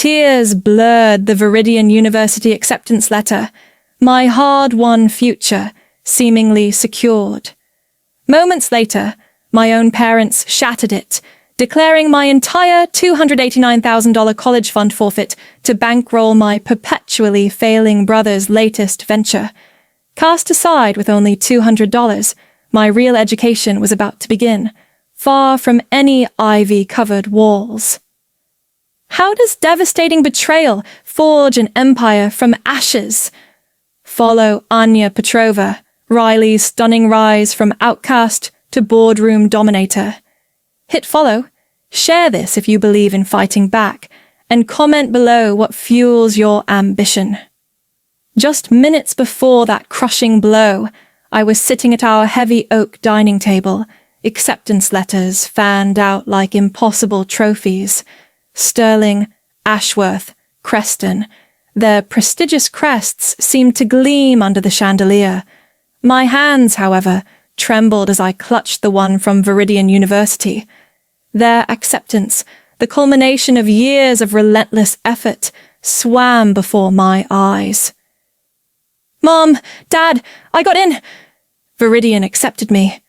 Tears blurred the Viridian University acceptance letter, my hard-won future seemingly secured. Moments later, my own parents shattered it, declaring my entire $289,000 college fund forfeit to bankroll my perpetually failing brother's latest venture. Cast aside with only $200, my real education was about to begin, far from any ivy-covered walls. How does devastating betrayal forge an empire from ashes? Follow Anya Petrova, Riley's stunning rise from outcast to boardroom dominator. Hit follow, share this if you believe in fighting back, and comment below what fuels your ambition. Just minutes before that crushing blow, I was sitting at our heavy oak dining table, acceptance letters fanned out like impossible trophies. Sterling, Ashworth, Creston. Their prestigious crests seemed to gleam under the chandelier. My hands, however, trembled as I clutched the one from Viridian University. Their acceptance, the culmination of years of relentless effort, swam before my eyes. "Mom, Dad, I got in!" Viridian accepted me.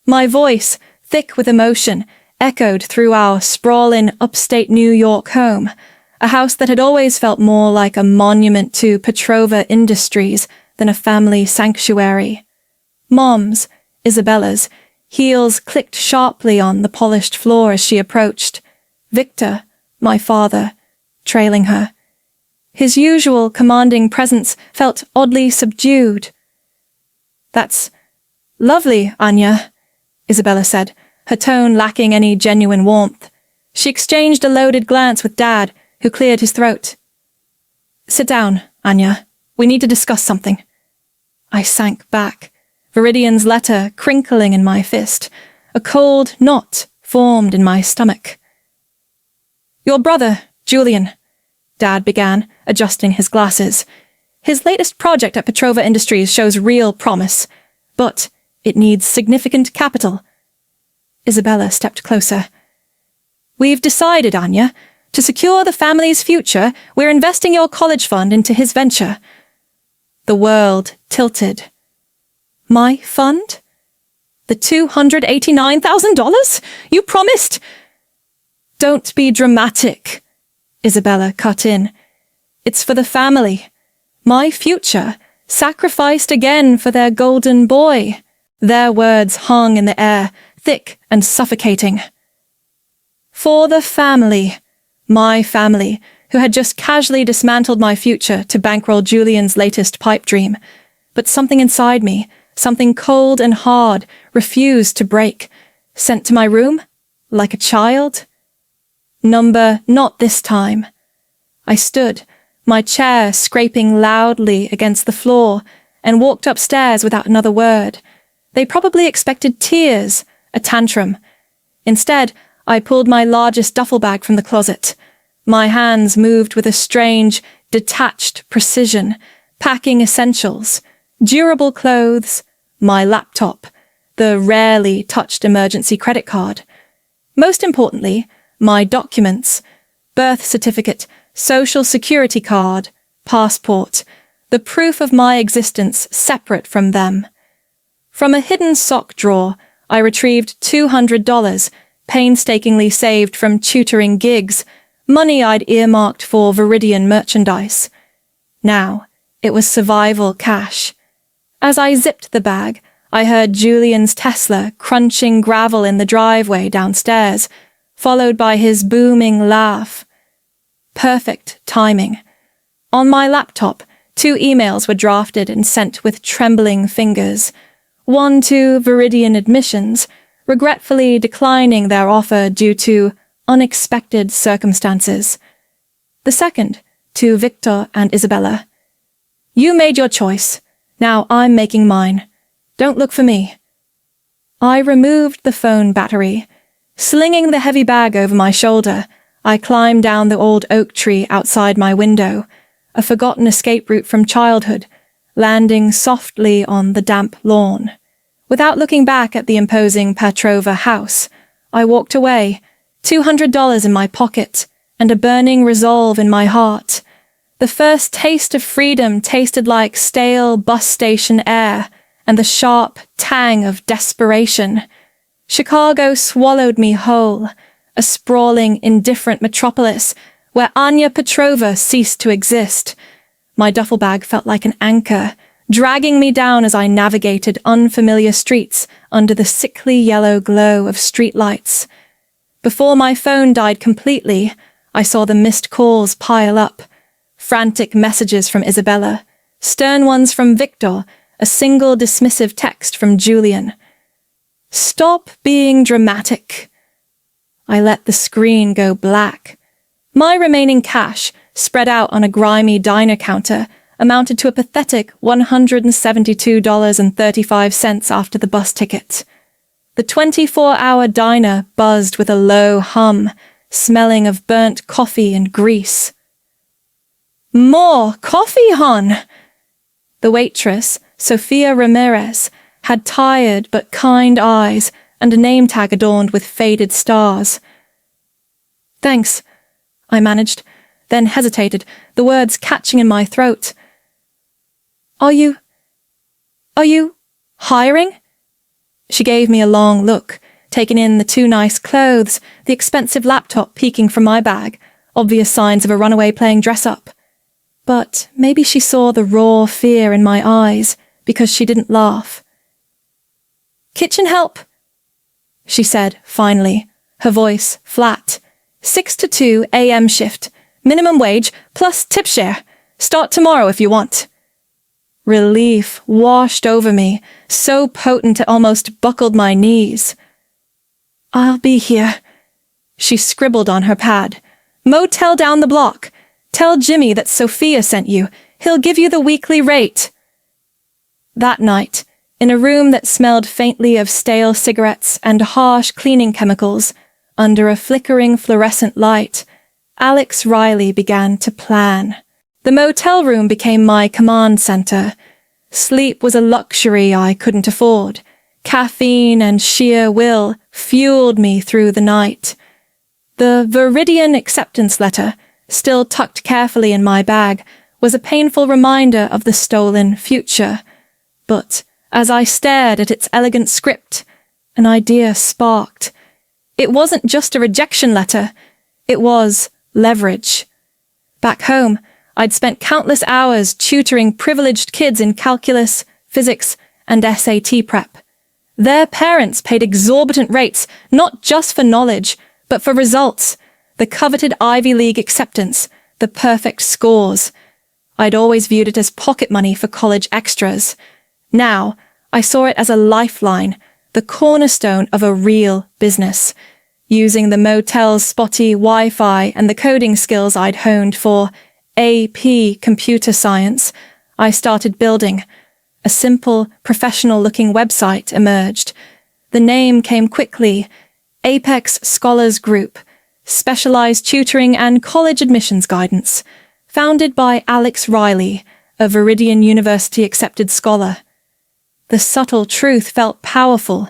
My voice, thick with emotion, echoed through our sprawling upstate New York home, a house that had always felt more like a monument to Petrova Industries than a family sanctuary. Mom's, Isabella's, heels clicked sharply on the polished floor as she approached. Victor, my father, trailing her. His usual commanding presence felt oddly subdued. "That's lovely, Anya," Isabella said, her tone lacking any genuine warmth. She exchanged a loaded glance with Dad, who cleared his throat. "Sit down, Anya. We need to discuss something." I sank back, Viridian's letter crinkling in my fist. A cold knot formed in my stomach. "Your brother, Julian," Dad began, adjusting his glasses. "His latest project at Petrova Industries shows real promise, but it needs significant capital." Isabella stepped closer. "We've decided, Anya, to secure the family's future, we're investing your college fund into his venture." The world tilted. My fund? The $289,000? You promised? "Don't be dramatic," Isabella cut in. "It's for the family. My future, sacrificed again for their golden boy." Their words hung in the air, thick and suffocating. For the family, my family, who had just casually dismantled my future to bankroll Julian's latest pipe dream. But something inside me, something cold and hard, refused to break. Sent to my room? Like a child? Number not this time. I stood, my chair scraping loudly against the floor, and walked upstairs without another word. They probably expected tears, a tantrum. Instead, I pulled my largest duffel bag from the closet. My hands moved with a strange, detached precision, packing essentials, durable clothes, my laptop, the rarely touched emergency credit card. Most importantly, my documents, birth certificate, social security card, passport, the proof of my existence separate from them. From a hidden sock drawer, I retrieved $200, painstakingly saved from tutoring gigs, money I'd earmarked for Viridian merchandise. Now, it was survival cash. As I zipped the bag, I heard Julian's Tesla crunching gravel in the driveway downstairs, followed by his booming laugh. Perfect timing. On my laptop, 2 emails were drafted and sent with trembling fingers. One to Viridian Admissions, regretfully declining their offer due to unexpected circumstances. The second to Victor and Isabella. "You made your choice. Now I'm making mine. Don't look for me." I removed the phone battery. Slinging the heavy bag over my shoulder, I climbed down the old oak tree outside my window, a forgotten escape route from childhood, landing softly on the damp lawn. Without looking back at the imposing Petrova house, I walked away, $200 in my pocket, and a burning resolve in my heart. The first taste of freedom tasted like stale bus station air and the sharp tang of desperation. Chicago swallowed me whole, a sprawling, indifferent metropolis where Anya Petrova ceased to exist. My duffel bag felt like an anchor, dragging me down as I navigated unfamiliar streets under the sickly yellow glow of streetlights. Before my phone died completely, I saw the missed calls pile up. Frantic messages from Isabella, stern ones from Victor, a single dismissive text from Julian. Stop being dramatic. I let the screen go black. My remaining cash, spread out on a grimy diner counter, amounted to a pathetic $172.35 after the bus ticket. The 24-hour diner buzzed with a low hum, smelling of burnt coffee and grease. More coffee, hon! The waitress, Sophia Ramirez, had tired but kind eyes and a name tag adorned with faded stars. Thanks, I managed, then hesitated, the words catching in my throat. Are you hiring? She gave me a long look, taking in the two nice clothes, the expensive laptop peeking from my bag, obvious signs of a runaway playing dress-up. But maybe she saw the raw fear in my eyes, because she didn't laugh. Kitchen help, she said, finally, her voice flat. 6 to 2 a.m. shift, minimum wage, plus tip share. Start tomorrow if you want. Relief washed over me, so potent it almost buckled my knees. I'll be here, she scribbled on her pad. Motel down the block. Tell Jimmy that Sophia sent you. He'll give you the weekly rate. That night, in a room that smelled faintly of stale cigarettes and harsh cleaning chemicals, under a flickering fluorescent light, Alex Riley began to plan. The motel room became my command center. Sleep was a luxury I couldn't afford. Caffeine and sheer will fueled me through the night. The Viridian acceptance letter, still tucked carefully in my bag, was a painful reminder of the stolen future. But as I stared at its elegant script, an idea sparked. It wasn't just a rejection letter. It was leverage. Back home, I'd spent countless hours tutoring privileged kids in calculus, physics, and SAT prep. Their parents paid exorbitant rates, not just for knowledge, but for results, the coveted Ivy League acceptance, the perfect scores. I'd always viewed it as pocket money for college extras. Now, I saw it as a lifeline, the cornerstone of a real business. Using the motel's spotty Wi-Fi and the coding skills I'd honed for AP computer science, I started building. A simple, professional-looking website emerged. The name came quickly: Apex Scholars Group, specialized tutoring and college admissions guidance, founded by Alex Riley, a Viridian University-accepted scholar. The subtle truth felt powerful.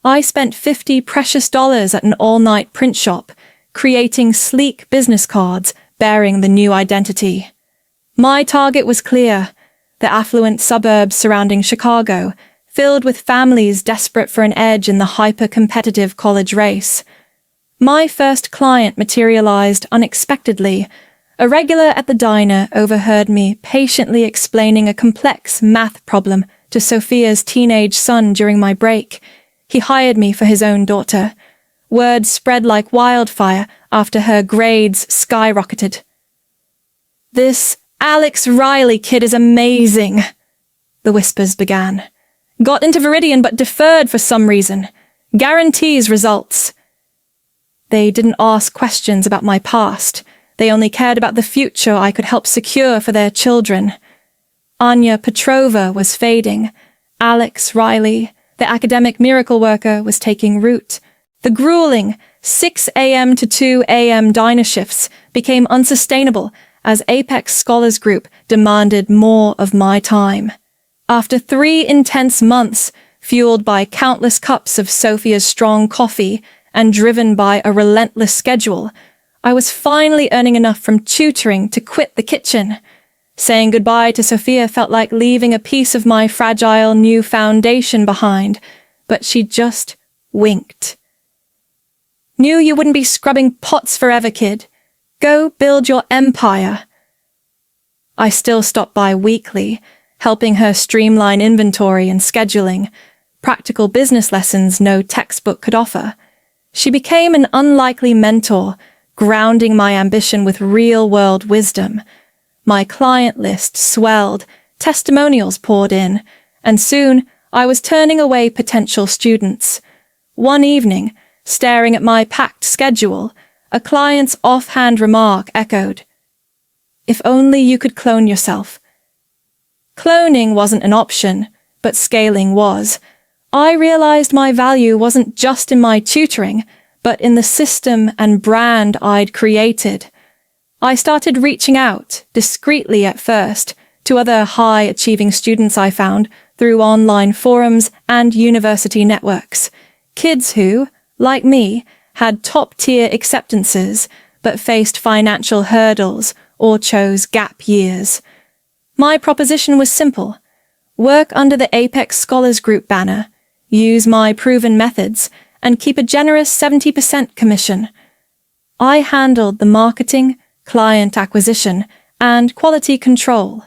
I spent $50 precious at an all-night print shop, creating sleek business cards bearing the new identity. My target was clear: the affluent suburbs surrounding Chicago, filled with families desperate for an edge in the hyper-competitive college race. My first client materialized unexpectedly. A regular at the diner overheard me patiently explaining a complex math problem to Sophia's teenage son during my break. He hired me for his own daughter. Word spread like wildfire after her grades skyrocketed. "This Alex Riley kid is amazing," the whispers began. "Got into Viridian but deferred for some reason. Guarantees results." They didn't ask questions about my past. They only cared about the future I could help secure for their children. Anya Petrova was fading. Alex Riley, the academic miracle worker, was taking root. The grueling 6 a.m. to 2 a.m. diner shifts became unsustainable as Apex Scholars Group demanded more of my time. After 3 intense months, fueled by countless cups of Sophia's strong coffee and driven by a relentless schedule, I was finally earning enough from tutoring to quit the kitchen. Saying goodbye to Sophia felt like leaving a piece of my fragile new foundation behind, but she just winked. Knew you wouldn't be scrubbing pots forever, kid. Go build your empire. I still stopped by weekly, helping her streamline inventory and scheduling, practical business lessons no textbook could offer. She became an unlikely mentor, grounding my ambition with real-world wisdom. My client list swelled, testimonials poured in, and soon I was turning away potential students. One evening, staring at my packed schedule, a client's offhand remark echoed, "If only you could clone yourself." Cloning wasn't an option, but scaling was. I realized my value wasn't just in my tutoring, but in the system and brand I'd created. I started reaching out, discreetly at first, to other high-achieving students I found through online forums and university networks. Kids who, like me, had top-tier acceptances, but faced financial hurdles or chose gap years. My proposition was simple. Work under the Apex Scholars Group banner, use my proven methods, and keep a generous 70% commission. I handled the marketing, client acquisition, and quality control.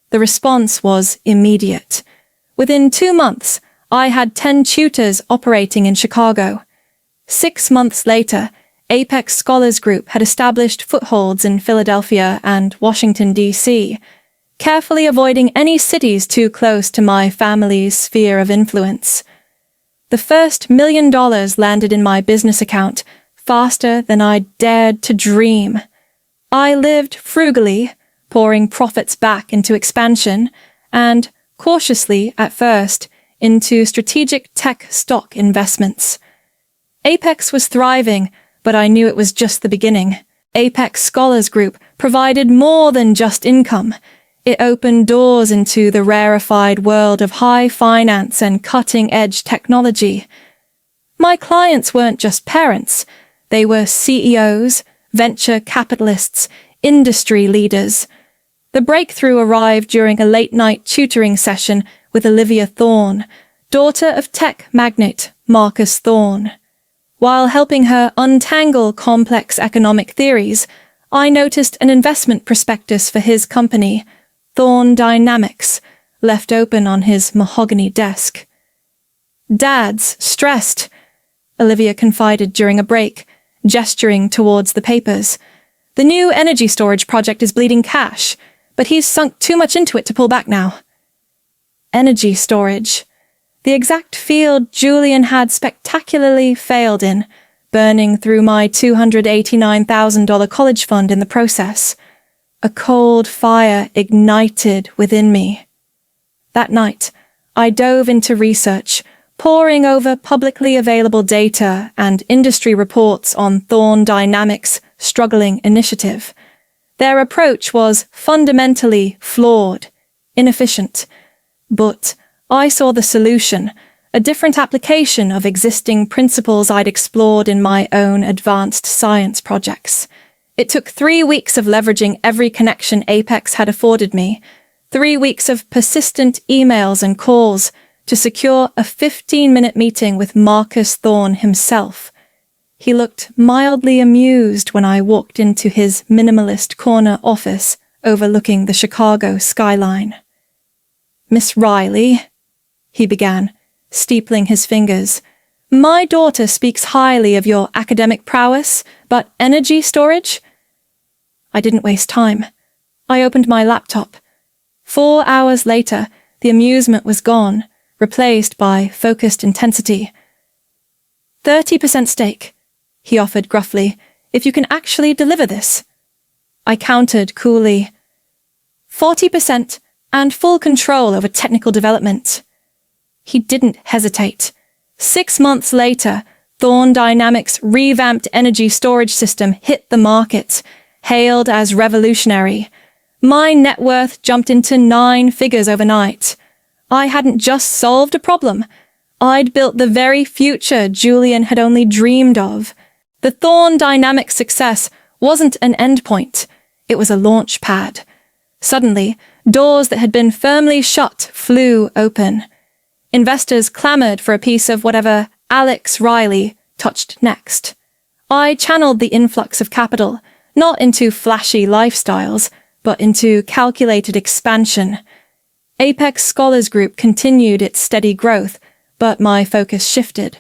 The response was immediate. Within 2 months, I had 10 tutors operating in Chicago. 6 months later, Apex Scholars Group had established footholds in Philadelphia and Washington, D.C., carefully avoiding any cities too close to my family's sphere of influence. The first $1 million landed in my business account faster than I dared to dream. I lived frugally, pouring profits back into expansion and, cautiously at first, into strategic tech stock investments. Apex was thriving, but I knew it was just the beginning. Apex Scholars Group provided more than just income. It opened doors into the rarefied world of high finance and cutting-edge technology. My clients weren't just parents. They were CEOs, venture capitalists, industry leaders. The breakthrough arrived during a late-night tutoring session with Olivia Thorne, daughter of tech magnate Marcus Thorne. While helping her untangle complex economic theories, I noticed an investment prospectus for his company, Thorne Dynamics, left open on his mahogany desk. "Dad's stressed," Olivia confided during a break, gesturing towards the papers. "The new energy storage project is bleeding cash, but he's sunk too much into it to pull back now." Energy storage. The exact field Julian had spectacularly failed in, burning through my $289,000 college fund in the process. A cold fire ignited within me. That night, I dove into research, poring over publicly available data and industry reports on Thorne Dynamics' struggling initiative. Their approach was fundamentally flawed, inefficient. But I saw the solution, a different application of existing principles I'd explored in my own advanced science projects. It took 3 weeks of leveraging every connection Apex had afforded me, 3 weeks of persistent emails and calls to secure a 15-minute meeting with Marcus Thorne himself. He looked mildly amused when I walked into his minimalist corner office overlooking the Chicago skyline. "Miss Riley," he began, steepling his fingers, "my daughter speaks highly of your academic prowess, but energy storage?" I didn't waste time. I opened my laptop. 4 hours later, the amusement was gone, replaced by focused intensity. 30% stake, he offered gruffly, if you can actually deliver this. I countered coolly. 40% and full control over technical development. He didn't hesitate. 6 months later, Thorne Dynamics' revamped energy storage system hit the market, hailed as revolutionary. My net worth jumped into 9 figures overnight. I hadn't just solved a problem. I'd built the very future Julian had only dreamed of. The Thorne Dynamics success wasn't an endpoint, it was a launch pad. Suddenly, doors that had been firmly shut flew open. Investors clamored for a piece of whatever Alex Riley touched next. I channeled the influx of capital, not into flashy lifestyles, but into calculated expansion. Apex Scholars Group continued its steady growth, but my focus shifted.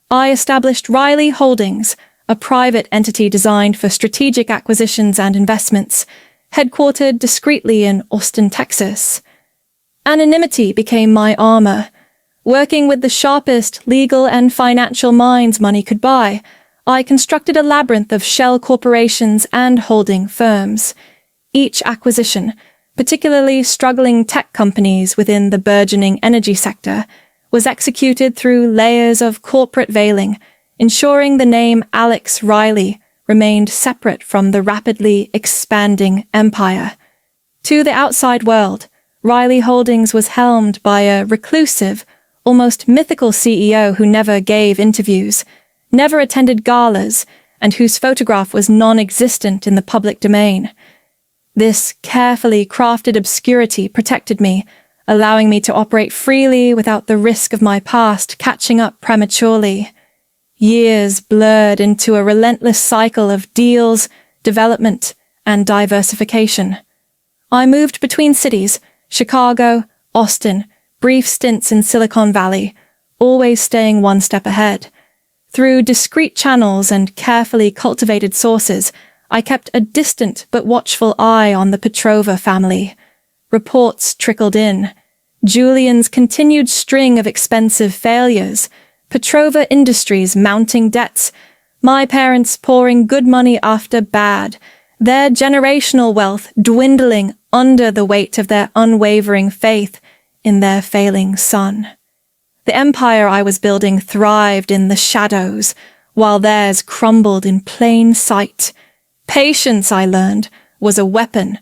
I established Riley Holdings, a private entity designed for strategic acquisitions and investments, headquartered discreetly in Austin, Texas. Anonymity became my armor. Working with the sharpest legal and financial minds money could buy, I constructed a labyrinth of shell corporations and holding firms. Each acquisition, particularly struggling tech companies within the burgeoning energy sector, was executed through layers of corporate veiling, ensuring the name Alex Riley remained separate from the rapidly expanding empire. To the outside world, Riley Holdings was helmed by a reclusive, almost mythical CEO who never gave interviews, never attended galas, and whose photograph was non-existent in the public domain. This carefully crafted obscurity protected me, allowing me to operate freely without the risk of my past catching up prematurely. Years blurred into a relentless cycle of deals, development, and diversification. I moved between cities, Chicago, Austin, brief stints in Silicon Valley, always staying one step ahead. Through discreet channels and carefully cultivated sources, I kept a distant but watchful eye on the Petrova family. Reports trickled in. Julian's continued string of expensive failures, Petrova Industries mounting debts, my parents pouring good money after bad, their generational wealth dwindling under the weight of their unwavering faith in their failing son. The empire I was building thrived in the shadows, while theirs crumbled in plain sight. Patience, I learned, was a weapon,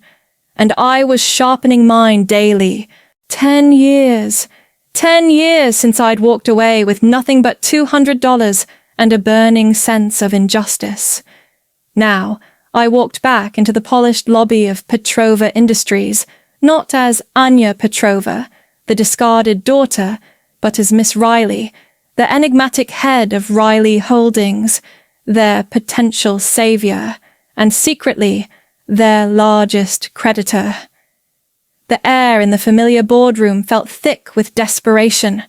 and I was sharpening mine daily. 10 years since I'd walked away with nothing but $200 and a burning sense of injustice. Now, I walked back into the polished lobby of Petrova Industries, not as Anya Petrova, the discarded daughter, but as Miss Riley, the enigmatic head of Riley Holdings, their potential savior, and secretly, their largest creditor. The air in the familiar boardroom felt thick with desperation.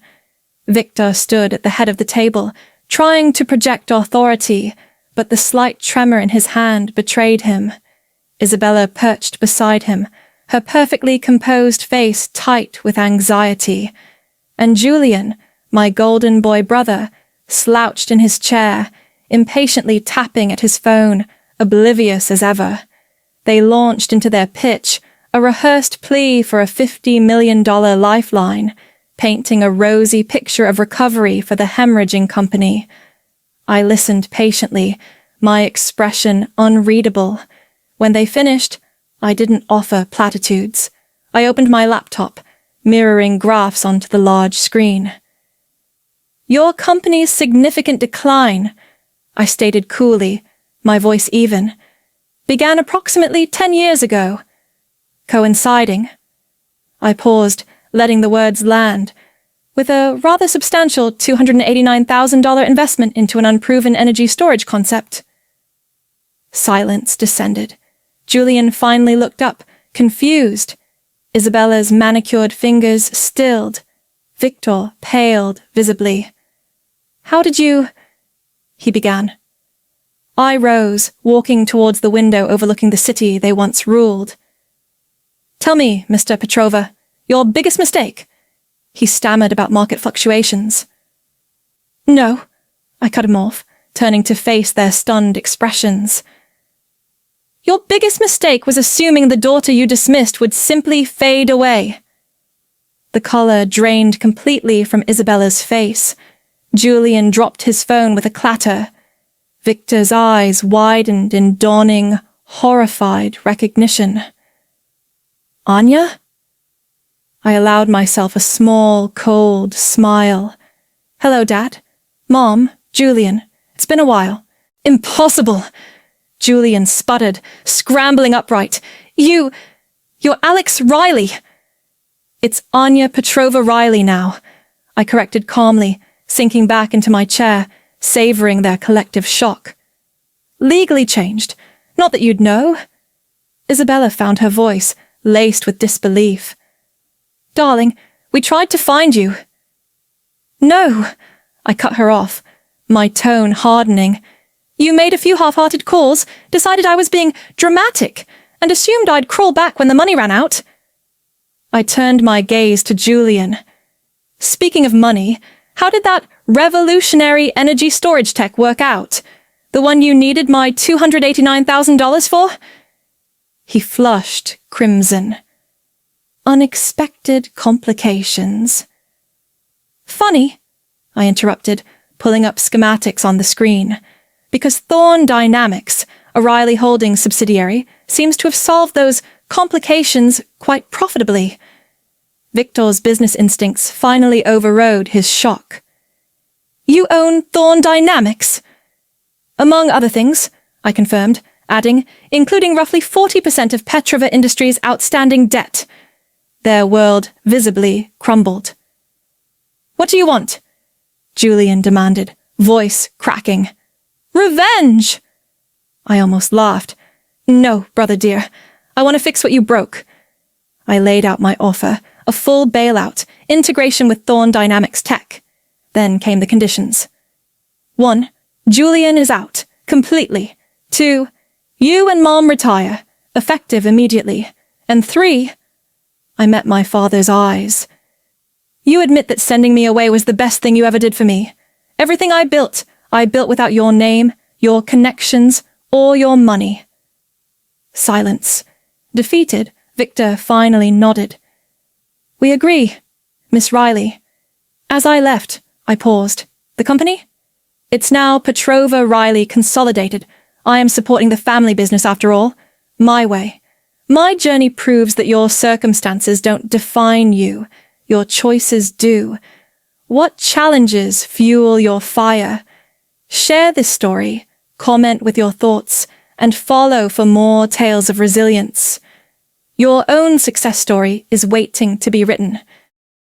Victor stood at the head of the table, trying to project authority, but the slight tremor in his hand betrayed him. Isabella perched beside him, her perfectly composed face tight with anxiety. And Julian, my golden boy brother, slouched in his chair, impatiently tapping at his phone, oblivious as ever. They launched into their pitch, a rehearsed plea for a $50 million lifeline, painting a rosy picture of recovery for the hemorrhaging company. I listened patiently, my expression unreadable. When they finished, I didn't offer platitudes. I opened my laptop, mirroring graphs onto the large screen. Your company's significant decline, I stated coolly, my voice even, began approximately 10 years ago. Coinciding. I paused, letting the words land, with a rather substantial $289,000 investment into an unproven energy storage concept. Silence descended. Julian finally looked up, confused. Isabella's manicured fingers stilled. Victor paled visibly. How did you... he began. I rose, walking towards the window overlooking the city they once ruled. Tell me, Mr. Petrova, your biggest mistake. He stammered about market fluctuations. No, I cut him off, turning to face their stunned expressions. Your biggest mistake was assuming the daughter you dismissed would simply fade away. The color drained completely from Isabella's face. Julian dropped his phone with a clatter. Victor's eyes widened in dawning, horrified recognition. Anya? I allowed myself a small, cold smile. Hello, Dad. Mom, Julian. It's been a while. Impossible! Julian sputtered, scrambling upright. You're Alex Riley. It's Anya Petrova Riley now, I corrected calmly, sinking back into my chair, savoring their collective shock. Legally changed. Not that you'd know. Isabella found her voice, laced with disbelief. Darling, we tried to find you. No, I cut her off, my tone hardening. You made a few half-hearted calls, decided I was being dramatic, and assumed I'd crawl back when the money ran out. I turned my gaze to Julian. Speaking of money, how did that revolutionary energy storage tech work out? The one you needed my $289,000 for? He flushed crimson. Unexpected complications. Funny, I interrupted, pulling up schematics on the screen, because Thorn Dynamics, a Riley Holdings subsidiary, seems to have solved those complications quite profitably. Victor's business instincts finally overrode his shock. You own Thorn Dynamics? Among other things, I confirmed, adding, including roughly 40% of Petrova Industries' outstanding debt. Their world visibly crumbled. What do you want? Julian demanded, voice cracking. Revenge! I almost laughed. No, brother dear, I want to fix what you broke. I laid out my offer, a full bailout, integration with Thorn Dynamics tech. Then came the conditions. 1. Julian is out, completely. 2. You and Mom retire, effective immediately. And 3. I met my father's eyes. You admit that sending me away was the best thing you ever did for me. Everything I built without your name, your connections, or your money. Silence. Defeated, Victor finally nodded. We agree, Miss Riley. As I left, I paused. The company? It's now Petrova Riley Consolidated. I am supporting the family business after all. My way. My journey proves that your circumstances don't define you. Your choices do. What challenges fuel your fire? Share this story, comment with your thoughts, and follow for more tales of resilience. Your own success story is waiting to be written.